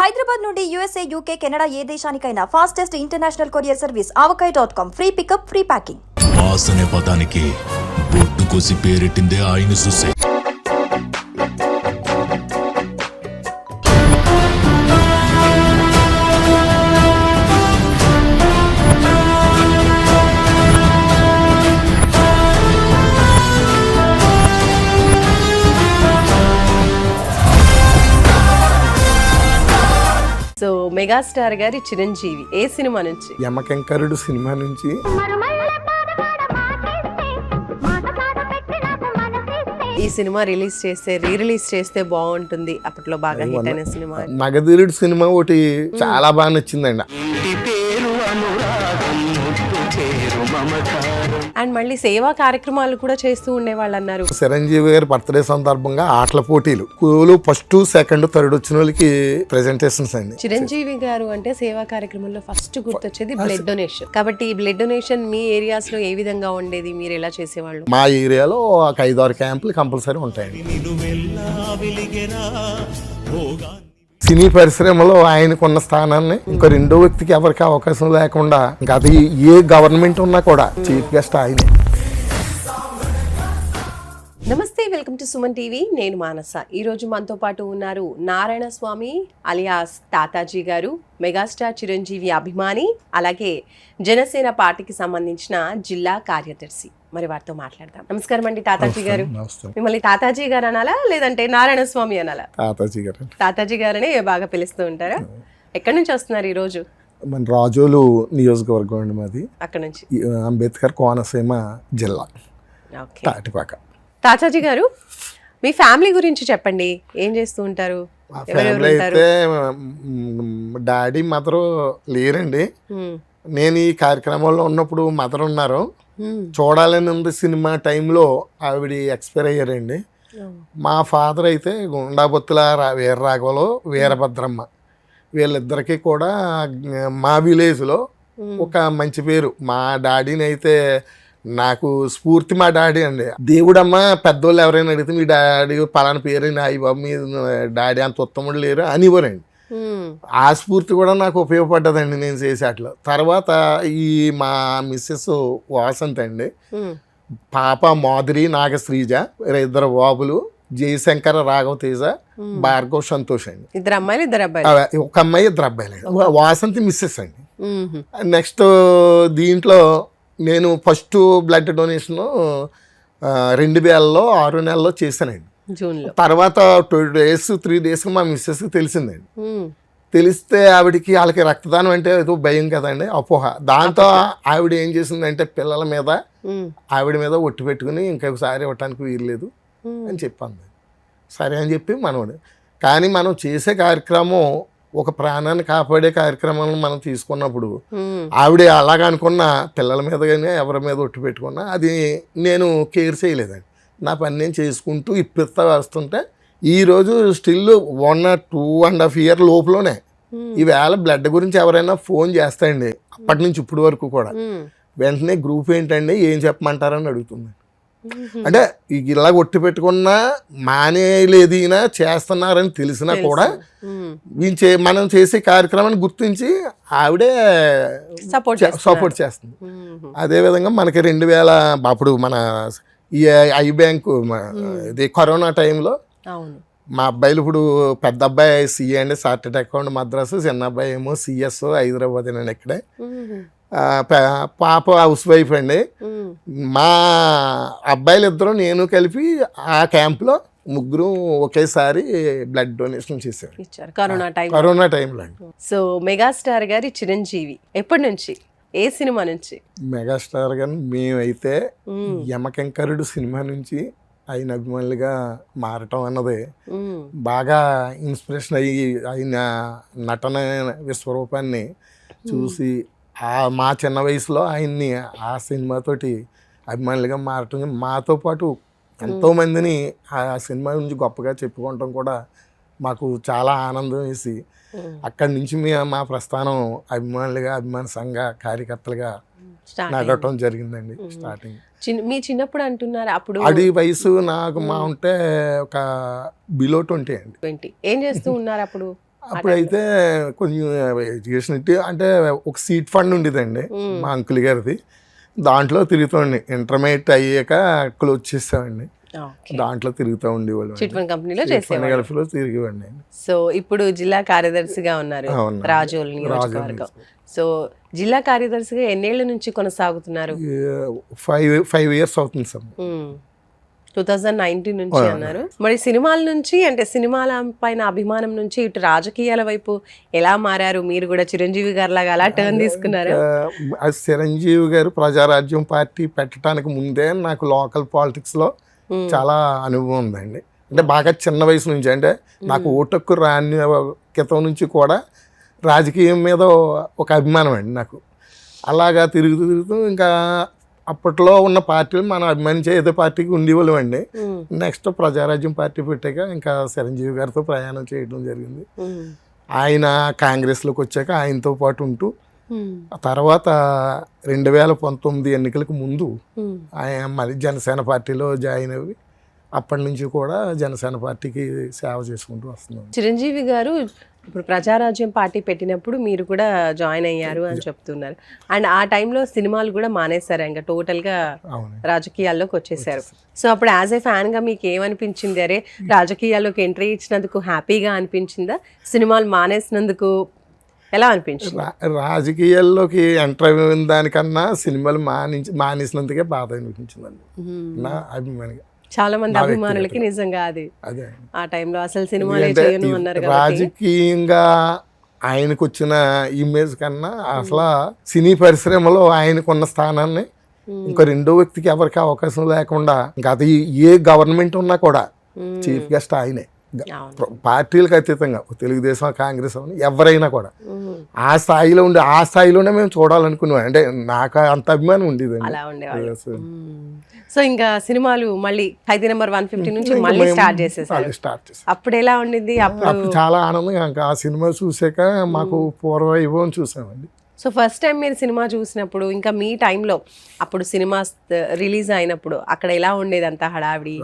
హైదరాబాద్ నుండి USA, UK, Canada ఏ దేశానికైనా fastest international courier service avocai.com. Free pickup, free packing. Boss అనే పదానికి బొట్టు కోసి పేరెట్టిందే ఆయన చూసే. సో మెగాస్టార్ గారి చిరంజీవి ఏ సినిమా నుంచి? యమకెంకరుడు సినిమా నుంచి. ఈ సినిమా రిలీజ్ చేస్తే రిలీజ్ చేస్తే బాగుంటుంది, అప్పట్లో బాగా హిట్ అయిన సినిమా. మగధీరుడు సినిమా ఒకటి చాలా బాగా నచ్చిందండి. అండ్ మళ్ళీ సేవా కార్యక్రమాలు కూడా చేస్తూ ఉండేవాళ్ళు అన్నారు. చిరంజీవి గారి బర్త్డే సందర్భంగా ఆటల పోటీలు ఫస్ట్, సెకండ్, థర్డ్ వచ్చిన వాళ్ళకి ప్రెజెంటేషన్స్ అండి. చిరంజీవి గారు అంటే సేవా కార్యక్రమంలో ఫస్ట్ గుర్తొచ్చేది బ్లడ్ డొనేషన్. కాబట్టి ఈ బ్లడ్ డొనేషన్ మీ ఏరియాస్ లో ఏ విధంగా ఉండేది, మీరు ఎలా చేసేవాళ్ళు? మా ఏరియాలో ఒక 5-6 క్యాంపులు కంపల్సరీ ఉంటాయండి. సినీ పరిశ్రమలో ఆయనకున్న స్థానాన్ని ఇంకో రెండో వ్యక్తికి ఎవరికి అవకాశం లేకుండా, ఇంకా అది ఏ గవర్నమెంట్ ఉన్నా కూడా చీఫ్ గెస్ట్ ఆయనే. నమస్తే, వెల్కమ్ టు సుమన్ టీవీ. నేను మానస. ఈరోజు మనతో పాటు ఉన్నారు నారాయణ స్వామి అలియాస్ తాతాజీ గారు, మెగాస్టార్ చిరంజీవి అభిమాని, అలాగే జనసేన పార్టీకి సంబంధించిన జిల్లా కార్యదర్శి. మరి వారితో మాట్లాడదాం. నమస్కారం అండి తాతాజీ గారు. మిమ్మల్ని తాతాజీ గారు అనాలా లేదంటే నారాయణ స్వామి అనాలా? తాతాజీ గారు. తాతాజీ గారని బాగా పిలుస్తూ ఉంటారా? ఎక్కడి నుంచి వస్తున్నారు ఈ రోజు? మన రాజోలు నియోజకవర్గం అండి మాది. అక్కడ నుంచి అంబేద్కర్ కోనసీమ జిల్లా, తాటిపాక. తాతాజీ గారు, మీ ఫ్యామిలీ గురించి చెప్పండి. ఏం చేస్తూ ఉంటారు? ఫ్యామిలీ అయితే డాడీ మదరు లేరండి. నేను ఈ కార్యక్రమంలో ఉన్నప్పుడు మదర్ ఉన్నారు. చూడాలని ఉంది సినిమా టైంలో ఆవిడ ఎక్స్పైర్ అయ్యారండి. మా ఫాదర్ అయితే గుండాబొత్తుల వీర రాఘవలో వీరభద్రమ్మ, వీళ్ళిద్దరికీ కూడా మా విలేజ్లో ఒక మంచి పేరు. మా డాడీని అయితే నాకు స్ఫూర్తి మా డాడీ అండి. దేవుడమ్మ పెద్దోళ్ళు ఎవరైనా అడిగితే మీ డాడీ పలానా పేరు అయ్యి బాబు మీ డాడీ అంత ఉత్తముడు లేరు అనివ్వరండి. ఆ స్ఫూర్తి కూడా నాకు ఉపయోగపడ్డదండి నేను చేసే అట్లా. తర్వాత ఈ మా మిస్సెస్ వాసంత్ అండి, పాప మాధురి నాగశ్రీజ, 2 బాబులు జయశంకర, రాఘవ తేజ, భార్గవ్, సంతోష్ అండి. 2 అమ్మాయిలు 2 అబ్బాయిలు. ఒక అమ్మాయి 2 అబ్బాయిలు అండి. వాసంతి మిస్సెస్ అండి. నెక్స్ట్ దీంట్లో నేను ఫస్ట్ బ్లడ్ డొనేషన్ 2000లో 6 నెలల్లో చేశానండి. తర్వాత 2 days 3 days మా మిస్సెస్కి తెలిసిందండి. తెలిస్తే ఆవిడకి వాళ్ళకి రక్తదానం అంటే ఏదో భయం కదండి, అపోహ. దాంతో ఆవిడ ఏం చేసిందంటే పిల్లల మీద ఆవిడ మీద ఒట్టు పెట్టుకుని ఇంకొకసారి ఇవ్వటానికి వీల్లేదు అని చెప్పింది. సరే అని చెప్పి మనవాడు. కానీ మనం చేసే కార్యక్రమం ఒక ప్రాణాన్ని కాపాడే కార్యక్రమాలను మనం తీసుకున్నప్పుడు ఆవిడ అలాగనుకున్న పిల్లల మీద కానీ ఎవరి మీద ఒట్టు పెట్టుకున్నా అది నేను కేర్ చేయలేదండి. నా పని నేను చేసుకుంటూ ఇప్పిస్తా వస్తుంటే ఈరోజు స్టిల్ 1-2.5 year లోపులోనే ఈవేళ బ్లడ్ గురించి ఎవరైనా ఫోన్ చేస్తాయండి. అప్పటి నుంచి ఇప్పటి వరకు కూడా వెంటనే గ్రూప్ ఏంటండి, ఏం చెప్పమంటారని అడుగుతుంది. అంటే ఇలా ఒట్టి పెట్టుకున్నా మానేలేదు, ఈయన చేస్తున్నారని తెలిసినా కూడా మనం చేసే కార్యక్రమాన్ని గుర్తించి ఆవిడే సపోర్ట్ చేస్తుంది. అదేవిధంగా మనకి 2000 అప్పుడు మన ఈ ఐ బ్యాంకు ఇది కరోనా టైంలో మా అబ్బాయిలు, ఇప్పుడు పెద్ద అబ్బాయి సిఏ అండి, చార్టెడ్ అకౌంట్ మద్రాసు, చిన్న అబ్బాయి ఏమో సిఎస్ హైదరాబాద్ అండి. ఇక్కడే పాప హౌస్ వైఫ్ అండి. మా అబ్బాయిలు ఇద్దరు నేను కలిపి ఆ క్యాంప్లో ముగ్గురు ఒకేసారి బ్లడ్ డొనేషన్ చేశారు కరోనా టైంలో అండి. సో మెగాస్టార్ గారి చిరంజీవి ఎప్పటి నుంచి, ఏ సినిమా నుంచి? మెగాస్టార్ గారు మేమైతే యమకెంకరుడు సినిమా నుంచి ఆయన అభిమానులుగా మారటం అన్నది బాగా ఇన్స్పిరేషన్ అయ్యి ఆయన నటన విశ్వరూపాన్ని చూసి మా చిన్న వయసులో ఆయన్ని ఆ సినిమాతోటి అభిమానులుగా మారటం, మాతో పాటు ఎంతోమందిని ఆ సినిమా నుంచి గొప్పగా చెప్పుకోవటం కూడా మాకు చాలా ఆనందం వేసి అక్కడి నుంచి మా ప్రస్థానం అభిమానులుగా, అభిమాన సంఘ కార్యకర్తలుగా నడవటం జరిగిందండి. స్టార్టింగ్ మీ చిన్నప్పుడు అంటున్నారు, అప్పుడు అది వయసు నాకు మా ఉంటే ఒక బిలో 20 అండి. 20. ఏం చేస్తూ ఉన్నారు అప్పుడు? అప్పుడైతే కొంచెం ఎడ్యుకేషన్ అంటే ఒక సీట్ ఫండ్ ఉండేదండి మా అంకుల్ గారిది, దాంట్లో తిరుగుతామండి. ఇంటర్మీడియట్ అయ్యాక క్లోజ్ చేసామండి, దాంట్లో తిరుగుతూ ఉండేవాళ్ళు. చిట్ ఫండ్ కంపెనీలో చేసేవాళ్ళు. గల్ఫ్లో తిరిగేవాడిని. సో ఇప్పుడు జిల్లా కార్యదర్శిగా ఉన్నారు రాజోల్ నియోజకవర్గం. సో జిల్లా కార్యదర్శిగా ఎన్నేళ్ల నుంచి కొనసాగుతున్నారు? 5 years అవుతుంది సార్. 2019 నుంచి అన్నారు. మరి సినిమాల నుంచి, అంటే సినిమాల పైన అభిమానం నుంచి ఇటు రాజకీయాల వైపు ఎలా మారారు? మీరు కూడా చిరంజీవి గారు లాగా అలా టర్న్ తీసుకున్నారా? చిరంజీవి గారు ప్రజారాజ్యం పార్టీ పెట్టడానికి ముందే నాకు లోకల్ పాలిటిక్స్లో చాలా అనుభవం ఉందండి. అంటే బాగా చిన్న వయసు నుంచి, అంటే నాకు ఓటక్కు రాని క్రితం నుంచి కూడా రాజకీయం మీద ఒక అభిమానం అండి నాకు. అలాగా తిరుగుతూ ఇంకా అప్పట్లో ఉన్న పార్టీలు మనం అభిమానించే ఏదో పార్టీకి ఉండేవాళ్ళం అండి. నెక్స్ట్ ప్రజారాజ్యం పార్టీ పెట్టాక ఇంకా చిరంజీవి గారితో ప్రయాణం చేయడం జరిగింది. ఆయన కాంగ్రెస్లోకి వచ్చాక ఆయనతో పాటు ఉంటూ, తర్వాత 2019 ఎన్నికలకు ముందు ఆయన మరి జనసేన పార్టీలో జాయిన్ అయ్యి అప్పటి నుంచి కూడా జనసేన పార్టీకి సేవ చేసుకుంటూ వస్తున్నాం. చిరంజీవి గారు ఇప్పుడు ప్రజారాజ్యం పార్టీ పెట్టినప్పుడు మీరు కూడా జాయిన్ అయ్యారు అని చెప్తున్నారు. అండ్ ఆ టైంలో సినిమాలు కూడా మానేశారు, ఇంకా టోటల్గా రాజకీయాల్లోకి వచ్చేసారు. సో అప్పుడు యాజ్ ఏ ఫ్యాన్గా మీకు ఏమనిపించింది? అరే రాజకీయాల్లోకి ఎంట్రీ ఇచ్చినందుకు హ్యాపీగా అనిపించిందా? సినిమాలు మానేసినందుకు ఎలా అనిపించింది? రాజకీయాల్లోకి ఎంటర్ అయిన దానికన్నా సినిమాలు మానేసినందుకే బాధ అనిపించిందండి నా అభిమానిగా. చాలా మంది అభిమానులకి నిజంగా అది ఆ టైంలో అసలు సినిమాలే చేయను అన్నారు. రాజకీయంగా ఆయనకు వచ్చిన ఇమేజ్ కన్నా అసలు సినీ పరిశ్రమలో ఆయనకున్న స్థానాన్ని ఇంకో రెండో వ్యక్తికి ఎవరికి అవకాశం లేకుండా, ఇంకా అది ఏ గవర్నమెంట్ ఉన్నా కూడా చీఫ్ గెస్ట్ ఆయనే. పార్టీలకు అతీతంగా తెలుగుదేశం కాంగ్రెస్ ఎవరైనా కూడా ఆ స్థాయిలో ఉండి ఆ స్థాయిలోనే మేము చూడాలనుకున్నాం. అంటే నాకు అంత అభిమానం ఉండేది. సో ఇంకా సినిమాలు మళ్ళీ ఖైదీ నెంబర్ 150 నుంచి మళ్ళీ స్టార్ట్ చేసేసారు. అప్పుడు ఎలా ఉండింది? అప్పుడు చాలా ఆనందంగా ఇంకా ఆ సినిమా చూసాక మాకు పూర్వ వైభవం చూసామండి. సో ఫస్ట్ టైం మీరు సినిమా చూసినప్పుడు, ఇంకా మీ టైంలో అప్పుడు సినిమా రిలీజ్ అయినప్పుడు అక్కడ ఎలా ఉండేది? అంతా హడావిడి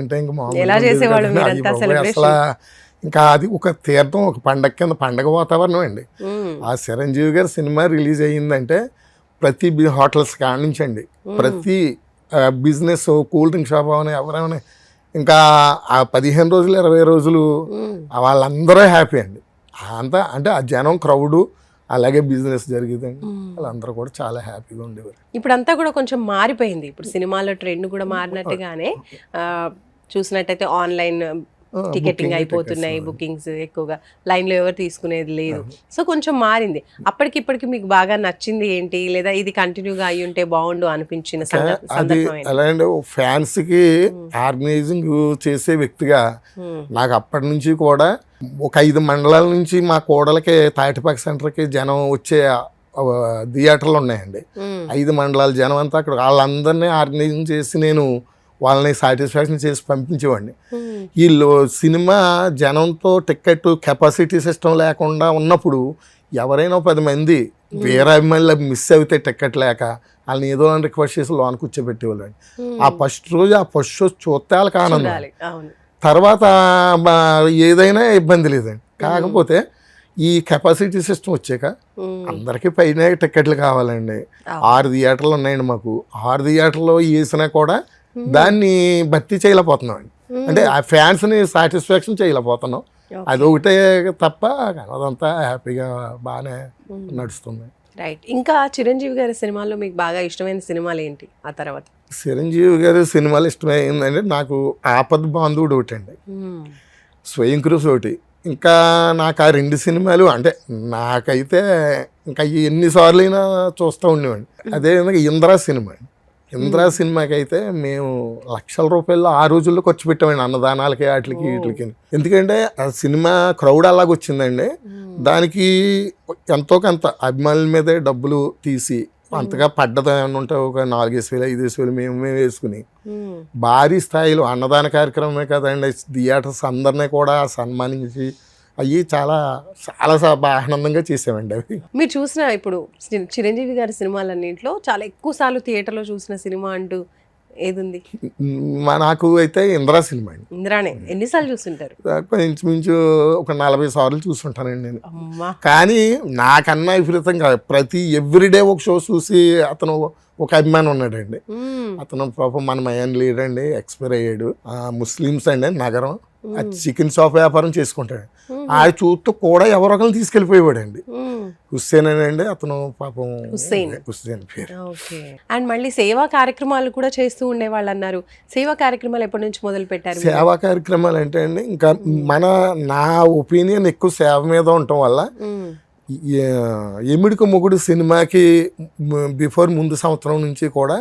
అంటే ఇంకా ఎలా చేసేవాళ్ళు మీరంతా సెలబ్రేషన్? ఇంకా అది ఒక తీర్థం, ఒక పండగ కింద పండగ వాతావరణం అండి. ఆ చిరంజీవి గారి సినిమా రిలీజ్ అయ్యిందంటే ప్రతి హోటల్స్ కాడ నుంచి అండి, ప్రతి బిజినెస్, కూల్ డ్రింక్ షాప్ అవని ఎవరైనా ఇంకా ఆ 15 రోజులు 20 రోజులు వాళ్ళందరూ హ్యాపీ అండి. అంతా అంటే ఆ జనం క్రౌడు, అలాగే బిజినెస్ జరిగేదండి. వాళ్ళందరూ కూడా చాలా హ్యాపీగా ఉండేవారు. ఇప్పుడు అంతా కూడా కొంచెం మారిపోయింది. ఇప్పుడు సినిమాలో ట్రెండ్ కూడా మారినట్టుగానే చూసినట్టయితే ఆన్లైన్ టికెటింగ్ అయిపోతున్నాయి, బుకింగ్స్ ఎక్కువగా, లైన్లో ఎవరు తీసుకునేది లేదు. సో కొంచెం మారింది. అప్పటికిప్పటికి మీకు బాగా నచ్చింది ఏంటి, లేదా ఇది కంటిన్యూగా అయ్యి ఉంటే బాగుండు అనిపించిన సందర్భం? అలాంటి ఫ్యాన్స్కి ఆర్గనైజింగ్ చేసే వ్యక్తిగా నాకు అప్పటి నుంచి కూడా ఒక 5 మండలాల నుంచి మా కోడలకి తాటిపాక సెంటర్కి జనం వచ్చే థియేటర్లు ఉన్నాయండి. 5 మండలాల జనం అంతా అక్కడ వాళ్ళందరినీ ఆర్గనైజింగ్ చేసి నేను వాళ్ళని సాటిస్ఫాక్షన్ చేసి పంపించేవాడిని. వీళ్ళు సినిమా జనంతో టికెట్ కెపాసిటీ సిస్టమ్ లేకుండా ఉన్నప్పుడు ఎవరైనా 10 మంది వేరే అభిమానులు మిస్ అయితే టికెట్ లేక వాళ్ళని ఏదో రిక్వెస్ట్ చేసి లోన్ కూర్చోబెట్టేవాళ్ళండి. ఆ ఫస్ట్ రోజు ఆ ఫస్ట్ షో చూస్తే వాళ్ళకి ఆనందం, తర్వాత ఏదైనా ఇబ్బంది లేదండి. కాకపోతే ఈ కెపాసిటీ సిస్టమ్ వచ్చాక అందరికీ పైన టికెట్లు కావాలండి. 6 థియేటర్లు ఉన్నాయండి మాకు. 6 థియేటర్లో వేసినా కూడా దాన్ని భర్తీ చేయలేకపోతున్నాం అండి. అంటే ఆ ఫ్యాన్స్ని సాటిస్ఫాక్షన్ చేయలేకపోతున్నాం. అదొకటే తప్ప అదంతా హ్యాపీగా బాగానే నడుస్తుంది. రైట్. ఇంకా చిరంజీవి గారి సినిమాల్లో మీకు బాగా ఇష్టమైన సినిమాలు ఏంటి? ఆ తర్వాత చిరంజీవి గారి సినిమాలు ఇష్టమైందంటే నాకు ఆపద్ బాంధవుడు ఒకటి అండి, స్వయం కృషి ఒకటి. ఇంకా నాకు ఆ 2 సినిమాలు అంటే నాకైతే ఇంకా ఎన్నిసార్లు అయినా చూస్తూ ఉండేవాడిని. అదేవిధంగా ఇంద్రా సినిమా. ఇంద్రా సినిమాకి అయితే మేము లక్షల రూపాయలు ఆ రోజుల్లో ఖర్చు పెట్టామండి, అన్నదానాలకి వాటికి వీటికి. ఎందుకంటే ఆ సినిమా క్రౌడ్ అలాగొచ్చిందండి. దానికి ఎంతో కొంత అభిమానుల మీదే డబ్బులు తీసి అంతగా పడ్డది ఏమన్నా ఉంటే ఒక 4,000 5,000 మేము వేసుకుని భారీ స్థాయిలో అన్నదాన కార్యక్రమమే కదండి, థియేటర్స్ అందరినీ కూడా సన్మానించి అవి చాలా చాలా ఆనందంగా చేసామండి అవి. మీరు చూసిన ఇప్పుడు చిరంజీవి గారి సినిమాలన్నింటిలో చాలా ఎక్కువ సార్లు థియేటర్లో చూసిన సినిమా అంటూ ఏదుంది? నాకు అయితే ఇంద్రా సినిమా అండి. ఇంద్రానే ఎన్నిసార్లు చూస్తుంటారు? ఇంచుమించు ఒక 40 సార్లు చూస్తుంటానండి నేను. అమ్మా. కానీ నాకన్నా విపరీతంగా ప్రతి ఎవ్రీడే ఒక షో చూసి అతను ఒక అభిమానం ఉన్నాడండి. అతను పాపం మన మయాన్ లీడర్ అండి, ఎక్స్పైర్ అయ్యాడు. ముస్లిమ్స్ అండి నగరం, చికెన్ షాప్ వ్యాపారం చేసుకుంటాడు. ఆ చూస్తూ కూడా ఎవరొకరిని తీసుకెళ్ళిపోయేవాడు అండి. హుస్సేన్ అండి అతను పాపం, హుస్సేన్ పేరు. ఓకే. అండ్ మళ్ళీ సేవా కార్యక్రమాలు కూడా చేస్తూ ఉండేవాళ్ళు అన్నారు. సేవా కార్యక్రమాలు ఎప్పటి నుంచి మొదలు పెట్టారు? సేవా కార్యక్రమాలు అంటే అండి ఇంకా నా ఒపీనియన్ ఎక్కువ సేవ మీద ఉండటం వల్ల ఎమిడికి మొగుడు సినిమాకి బిఫోర్ ముందు సంవత్సరం నుంచి కూడా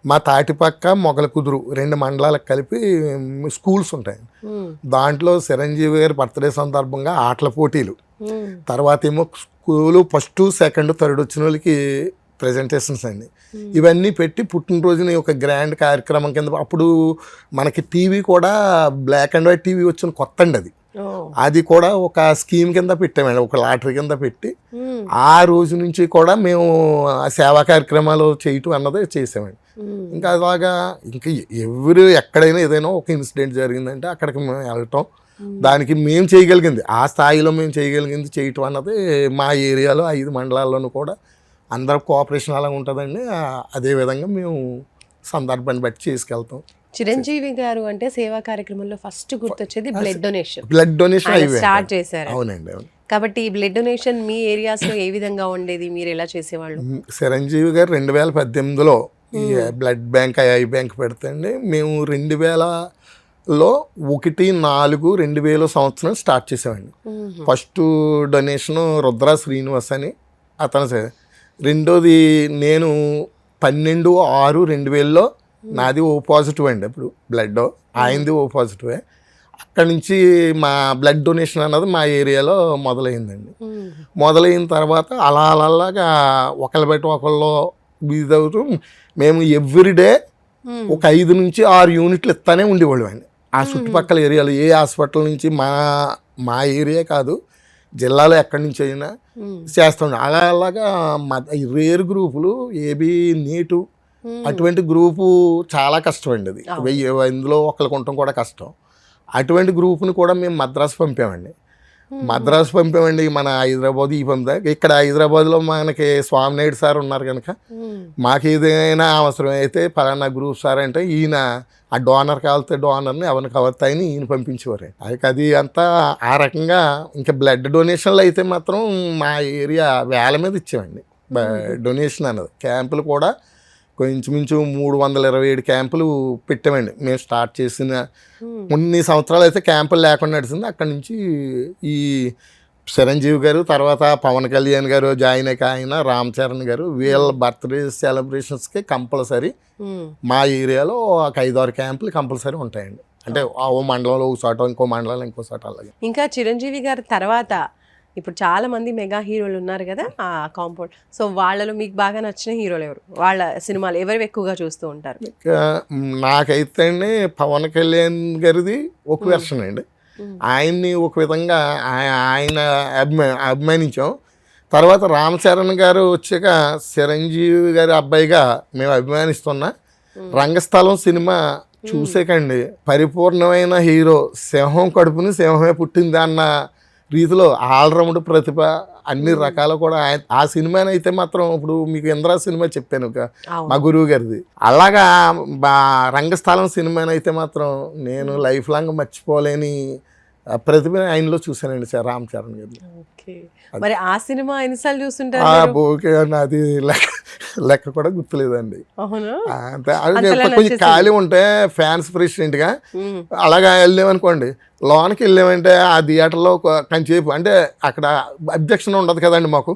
మా తాటిపక్క మొగల కుదురు 2 మండలాలకు కలిపి స్కూల్స్ ఉంటాయి. దాంట్లో చిరంజీవి గారి బర్త్డే సందర్భంగా ఆటల పోటీలు, తర్వాత ఏమో స్కూలు 1st, 2nd, 3rd వచ్చిన వాళ్ళకి ప్రజెంటేషన్స్ అండి. ఇవన్నీ పెట్టి పుట్టినరోజుని ఒక గ్రాండ్ కార్యక్రమం కింద. అప్పుడు మనకి టీవీ కూడా బ్లాక్ అండ్ వైట్ టీవీ వచ్చిన కొత్త అండి అది. అది కూడా ఒక స్కీమ్ కింద పెట్టామండి, ఒక లాటరీ కింద పెట్టి ఆ రోజు నుంచి కూడా మేము సేవా కార్యక్రమాలు చేయటం అన్నది చేసామండి. ఇంకా అలాగా ఇంకా ఎక్కడైనా ఏదైనా ఒక ఇన్సిడెంట్ జరిగిందంటే అక్కడికి మేము వెళ్ళటం, దానికి మేము చేయగలిగింది ఆ స్థాయిలో మేము చేయగలిగింది చేయటం అన్నది మా ఏరియాలో 5 మండలాల్లోనూ కూడా అందరూ కోఆపరేషన్ అలా ఉంటుందండి. అదేవిధంగా మేము సందర్భాన్ని బట్టి చేసుకెళ్తాం. చిరంజీవి గారు అంటే సేవా కార్యక్రమంలో ఫస్ట్ గుర్తొచ్చేది blood donation. Blood donation start చేశారు. అవునండి, అవును. కాబట్టి ఈ బ్లడ్ డొనేషన్ మీ ఏరియాస్ లో ఏ విధంగా ఉండేది, మీరు ఎలా చేసేవాళ్ళు? చిరంజీవి గారు 2018లో ఈ బ్లడ్ బ్యాంక్, ఐ బ్యాంక్ పెడతండి. మేము 2000లో 1/4/2000 సంవత్సరం స్టార్ట్ చేసామండి. ఫస్ట్ డొనేషన్ రుద్ర శ్రీనివాస్ అని అతను. రెండోది నేను 12/6/2000లో నాది ఓ పాజిటివ్ అండి. అప్పుడు బ్లడ్ ఆయనది ఓ పాజిటివే. అక్కడి నుంచి మా బ్లడ్ డొనేషన్ అన్నది మా ఏరియాలో మొదలైందండి. మొదలైన తర్వాత అలాగా ఒకళ్ళు బట్టి ఒకళ్ళు ఇదవుతూ మేము ఎవ్రీడే ఒక 5 నుంచి 6 యూనిట్లు ఇస్తానే ఉండేవాళ్ళు అండి. ఆ చుట్టుపక్కల ఏరియాలో ఏ హాస్పిటల్ నుంచి మా ఏరియా కాదు, జిల్లాలో ఎక్కడి నుంచి అయినా చేస్తుండే. అలాగా రేర్ గ్రూపులు ఏబీ నీటు అటువంటి గ్రూపు చాలా కష్టం అండి. అది ఇందులో ఒకరికి ఉండటం కూడా కష్టం. అటువంటి గ్రూప్ని కూడా మేము మద్రాసు పంపామండి. మన హైదరాబాద్ ఇక్కడ హైదరాబాద్లో మనకి స్వామినాయుడు సార్ ఉన్నారు కనుక మాకు ఏదైనా అవసరం అయితే పలానా గ్రూప్ సార్ అంటే ఈయన ఆ డోనర్ కావాలితే డోనర్ని ఎవరిని కవర్తాయని ఈయన పంపించేవారు. అది అంతా ఆ రకంగా. ఇంకా బ్లడ్ డొనేషన్లు అయితే మాత్రం మా ఏరియా వేల మీద ఇచ్చామండి డొనేషన్ అన్నది. క్యాంపులు కూడా కొంచెంమించు 327 క్యాంపులు పెట్టామండి మేము స్టార్ట్ చేసిన. కొన్ని సంవత్సరాలు అయితే క్యాంపులు లేకుండా నడిచింది. అక్కడి నుంచి ఈ చిరంజీవి గారు, తర్వాత పవన్ కళ్యాణ్ గారు జాయిన్ అయ్యాక ఆయన, రామ్ చరణ్ గారు, వీళ్ళ బర్త్డే సెలబ్రేషన్స్కి కంపల్సరీ మా ఏరియాలో ఒక 5-6 క్యాంపులు కంపల్సరీ ఉంటాయండి. అంటే ఓ మండలంలో ఒక చోట, ఇంకో మండలంలో ఇంకో చోట అలాగే. ఇంకా చిరంజీవి గారి తర్వాత ఇప్పుడు చాలా మంది మెగా హీరోలు ఉన్నారు కదా ఆ కాంపౌండ్. సో వాళ్ళలో మీకు బాగా నచ్చిన హీరోలు ఎవరు? వాళ్ళ సినిమాలు ఎవరు ఎక్కువగా చూస్తూ ఉంటారు? నాకైతే అండి పవన్ కళ్యాణ్ గారిది ఒక వెర్షన్ అండి. ఆయన్ని ఒక విధంగా ఆయన అభిమానించాం. తర్వాత రామ్ చరణ్ గారు వచ్చాక చిరంజీవి గారి అబ్బాయిగా మేము అభిమానిస్తున్నా. రంగస్థలం సినిమా చూసాకండి పరిపూర్ణమైన హీరో, సింహం కడుపుని సింహమే పుట్టింది అన్న రీతిలో ఆల్రౌండ్ ప్రతిభ, అన్ని రకాలు కూడా ఆ సినిమాని అయితే మాత్రం ఇప్పుడు మీకు ఇంద్రా సినిమా చెప్పాను మా గురువు గారిది. అలాగా రంగస్థలం సినిమాని అయితే మాత్రం నేను లైఫ్ లాంగ్ మర్చిపోలేని ప్రతిభ ఆయనలో చూశానండి రామ్ చరణ్ గారిని. మరి ఆ సినిమా ఎన్నిసార్లు చూస్తుంటారు? అది లెక్క కూడా గుర్తులేదండి. కొంచెం ఖాళీ ఉంటే ఫ్యాన్స్ ప్రెసిడెంట్ గా అలాగా వెళ్ళామనుకోండి, లోనికి వెళ్ళామంటే ఆ థియేటర్లో కొంచెంసేపు అంటే అక్కడ అబ్జెక్షన్ ఉండదు కదండి మాకు.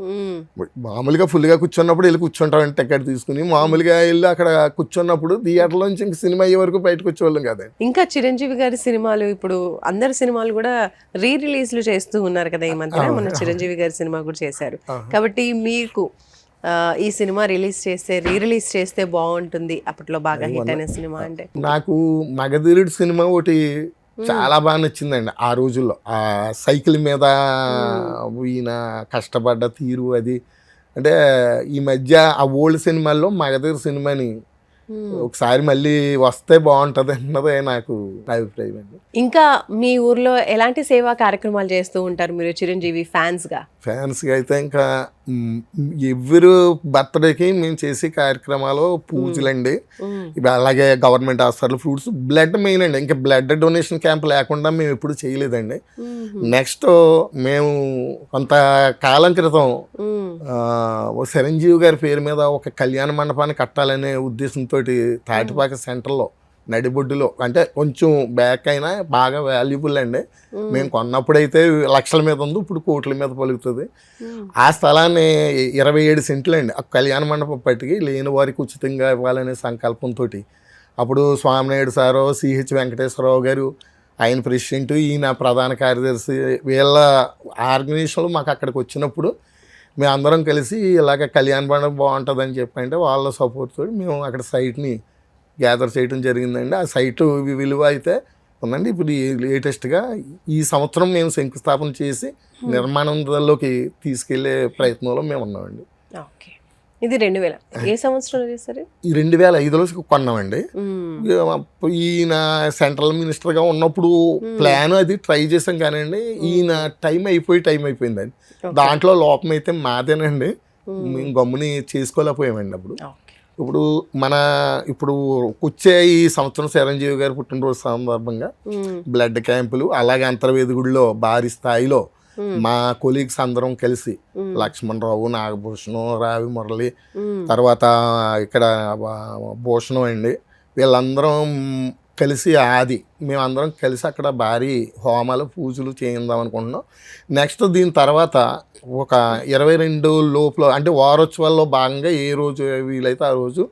మామూలుగా ఫుల్గా కూర్చున్నప్పుడు వెళ్ళి కూర్చుంటామండి టికెట్ తీసుకుని. మామూలుగా వెళ్ళి అక్కడ కూర్చున్నప్పుడు థియేటర్లో నుంచి ఇంక సినిమా అయ్యే వరకు బయటకు వచ్చేవాళ్ళం కదండి. ఇంకా చిరంజీవి గారి సినిమాలు ఇప్పుడు అందరి సినిమాలు కూడా రిలీజ్లు చేస్తూ ఉన్నారు కదా ఈ మధ్య. మన చిరంజీవి గారి సినిమా కూడా చేశారు. కాబట్టి మీకు ఈ సినిమా రిలీజ్ చేస్తే బాగుంటుంది, అప్పట్లో బాగా హిట్ అయిన సినిమా అంటే? నాకు మగధీరుడు సినిమా ఒకటి చాలా బాగా నచ్చిందండి ఆ రోజుల్లో. ఆ సైకిల్ మీద ఈయన కష్టపడ్డ తీరు అది. అంటే ఈ మధ్య ఆ ఓల్డ్ సినిమాల్లో మగధీరు సినిమాని ఒకసారి మళ్ళీ వస్తే బాగుంటుంది అన్నదే నాకు అభిప్రాయం అండి. ఇంకా మీ ఊర్లో ఎలాంటి సేవా కార్యక్రమాలు చేస్తూ ఉంటారు మీరు చిరంజీవి ఫ్యాన్స్గా? ఫ్యాన్స్గా అయితే ఇంకా ఎవరు బర్త్డేకి మేము చేసే కార్యక్రమాలు పూజలండి, ఇవి అలాగే government hospital, fruits, blood main అండి. ఇంకా బ్లడ్ డొనేషన్ క్యాంప్ లేకుండా మేము ఎప్పుడు చేయలేదండి. నెక్స్ట్ మేము కొంత కాలం క్రితం చిరంజీవి గారి పేరు మీద ఒక కళ్యాణ మండపాన్ని కట్టాలనే ఉద్దేశంతో తాటిపాక సెంటర్లో నడిబొడ్డులో, అంటే కొంచెం బ్యాక్ అయినా బాగా వాల్యుబుల్ అండి. మేము కొన్నప్పుడైతే లక్షల మీద ఉంది, ఇప్పుడు కోట్ల మీద పలుకుతుంది. ఆ స్థలాన్ని 27 సెంట్లు అండి ఆ కళ్యాణ మండపం పట్టికి లేని వారికి ఉచితంగా ఇవ్వాలనే సంకల్పంతో అప్పుడు స్వామినాయుడు సారు, సిహెచ్ వెంకటేశ్వరరావు గారు ఆయన ప్రెసిడెంట్, ఈయన ప్రధాన కార్యదర్శి, వీళ్ళ ఆర్గనైజేషన్లు మాకు అక్కడికి వచ్చినప్పుడు మేము అందరం కలిసి ఇలాగ కళ్యాణ మండపం బాగుంటుందని చెప్పంటే వాళ్ళ సపోర్ట్ తోటి మేము అక్కడ సైట్ని గ్యాదర్ చేయడం జరిగిందండి. ఆ సైటు విలువ అయితే ఉందండి. ఇప్పుడు లేటెస్ట్గా ఈ సంవత్సరం మేము శంకుస్థాపన చేసి నిర్మాణంలోకి తీసుకెళ్లే ప్రయత్నంలో మేము ఉన్నామండి. ఓకే, ఇది 2000 ఏ సంవత్సరంలో చేస్తారు? ఈ 2005లో కొన్నామండి. ఈయన సెంట్రల్ మినిస్టర్గా ఉన్నప్పుడు ప్లాన్ అది ట్రై చేసాం కానండి, ఈయన టైం అయిపోయిందండి. దాంట్లో లోపం అయితే మాదేనండి, మేము గమ్ముని చేసుకోలేకపోయామండి. ఇప్పుడు వచ్చే ఈ సంవత్సరం చిరంజీవి గారి పుట్టినరోజు సందర్భంగా బ్లడ్ క్యాంపులు, అలాగే అంతర్వేదిగుడిలో భారీ స్థాయిలో మా కొలీగ్స్ అందరం కలిసి లక్ష్మణరావు, నాగభూషణం, రావి మురళి, తర్వాత ఇక్కడ భూషణం అండి, వీళ్ళందరం కలిసి మేమందరం కలిసి అక్కడ భారీ హోమాలు పూజలు చేయిందాం అనుకుంటున్నాం. నెక్స్ట్ దీని తర్వాత ఒక 22 లోపల, అంటే వారోత్సవాల్లో భాగంగా ఏ రోజు వీలైతే ఆ రోజు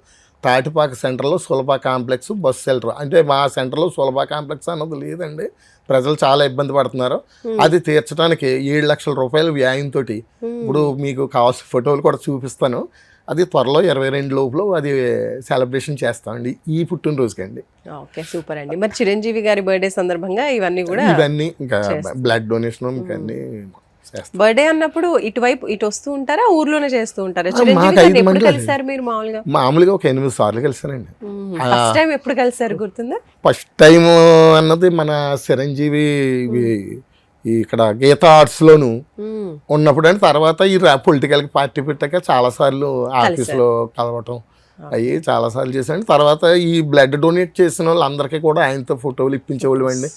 తాటిపాక సెంటర్లో సులభ కాంప్లెక్స్ బస్ షెల్టర్, అంటే మా సెంటర్లో సులభ కాంప్లెక్స్ అన్నది లేదండి, ప్రజలు చాలా ఇబ్బంది పడుతున్నారు. అది తీర్చడానికి 7 లక్షల రూపాయల వ్యయంతో ఇప్పుడు మీకు కావాల్సిన ఫోటోలు కూడా చూపిస్తాను. అది త్వరలో 22 లోపల అది సెలబ్రేషన్ చేస్తామండి ఈ పుట్టినరోజుకి అండి. ఓకే, సూపర్ అండి. మరి చిరంజీవి గారి బర్త్డే సందర్భంగా ఇవన్నీ ఇంకా బ్లడ్ డొనేషన్ అన్ని బర్త్డే అన్నప్పుడు ఇటు వస్తూ ఉంటారా, ఊర్లోనే చేస్తూ ఉంటారా? చిరంజీవి ఎప్పుడు కలిసారు మీరు? మామూలుగా ఒక 8 సార్లు కలిసానండి. ఫస్ట్ టైం ఎప్పుడు కలిసారు గుర్తుందా? ఫస్ట్ టైం అన్నది మన చిరంజీవి ఇక్కడ గీతా ఆర్ట్స్లోను ఉన్నప్పుడు అండి. తర్వాత ఈ పొలిటికల్ పార్టీ పెట్టాక చాలాసార్లు ఆఫీస్లో కలవటం అవి చాలాసార్లు చేశాను. తర్వాత ఈ బ్లడ్ డొనేట్ చేసిన వాళ్ళు అందరికీ కూడా ఆయనతో ఫోటోలు ఇప్పించేవాళ్ళు అండి.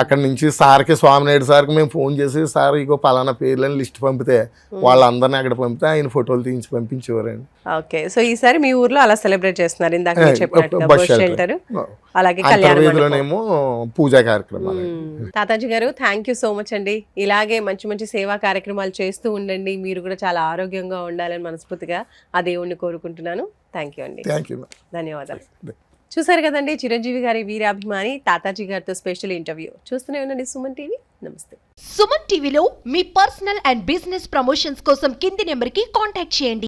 అక్కడ నుంచి సార్కి, స్వామినాయుడు సార్కి మేము ఫోన్ చేసి, సార్ ఇగో పలానా పేర్లని లిస్ట్ పంపితే వాళ్ళందరినీ అక్కడ పంపితే ఆయన ఫోటోలు తీయించి పంపించేవారండి. ఓకే, సో ఈసారి మీ ఊర్లో అలా సెలబ్రేట్ చేస్తున్నారు ఇందాక బస్ షెల్టర్, అలాగే కళ్యాణంలోనేమో పూజా కార్యక్రమాలు. తాతాజీ గారు, థ్యాంక్ యూ సో మచ్ అండి. ఇలాగే మంచి మంచి సేవా కార్యక్రమాలు చేస్తూ ఉండండి. మీరు కూడా చాలా ఆరోగ్యంగా ఉండాలని మనస్ఫూర్తిగా ఆ దేవుణ్ణి కోరుకుంటున్నాను. థ్యాంక్ యూ అండి. ధన్యవాదాలు. చూసారు కదండి, చిరంజీవి గారి వీరాభిమాని తాతాజీ గారితో స్పెషల్ ఇంటర్వ్యూ. చూస్తూనే ఉండండి సుమన్ టీవీ. నమస్తే. సుమన్ టీవీలో మీ పర్సనల్ అండ్ బిజినెస్ ప్రమోషన్స్ కోసం కింది నెంబర్కి కాంటాక్ట్ చేయండి.